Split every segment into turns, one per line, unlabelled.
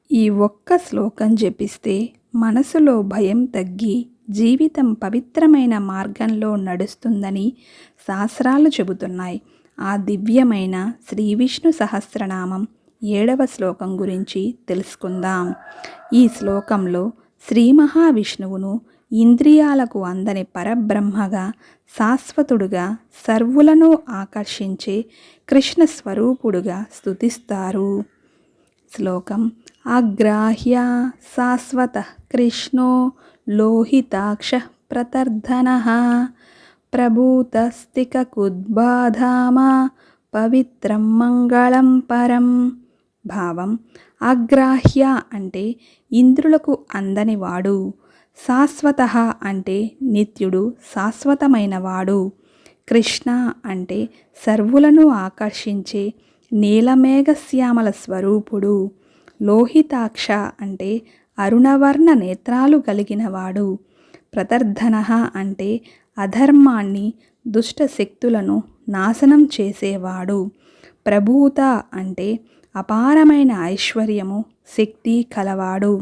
ఈ ఒక్క శ్లోకం జపిస్తే మనసులో భయం తగ్గి జీవితం పవిత్రమైన మార్గంలో నడుస్తుందని శాస్త్రాలు చెబుతున్నాయి. ఆ దివ్యమైన శ్రీ విష్ణు సహస్రనామం 7వ శ్లోకం గురించి తెలుసుకుందాం. ఈ శ్లోకంలో శ్రీ మహావిష్ణువును ఇంద్రియాలకు అందని పరబ్రహ్మగా, శాశ్వతుడుగా, సర్వులను ఆకర్షించే కృష్ణ స్వరూపుడుగా స్తుతిస్తారు. శ్లోకం: అగ్రాహ్య శాశ్వత కృష్ణో లోహితాక్ష ప్రతర్ధన ప్రభూతస్తికకుద్బాధామ పవిత్రం మంగళం పరం. భావం: అగ్రాహ్య అంటే ఇంద్రులకు అందనివాడు, శాశ్వత అంటే నిత్యుడు, శాశ్వతమైనవాడు, కృష్ణ అంటే సర్వులను ఆకర్షించే నీలమేఘశ్యామల స్వరూపుడు, లోహితాక్ష అంటే అరుణవర్ణ నేత్రాలు కలిగినవాడు, ప్రతర్ధన అంటే అధర్మాన్ని, దుష్ట శక్తులను నాశనం చేసేవాడు, ప్రభూత అంటే అపారమైన ఐశ్వర్యము, శక్తి కలవాడు,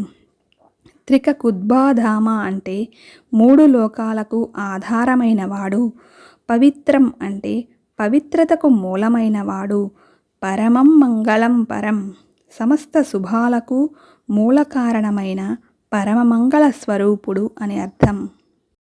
త్రికకుద్బాధామ అంటే 3 లోకాలకు ఆధారమైనవాడు, పవిత్రం అంటే పవిత్రతకు మూలమైనవాడు, పరమం మంగళం పరం సమస్త శుభాలకు మూల కారణమైన పరమమంగళ స్వరూపుడు అని అర్థం.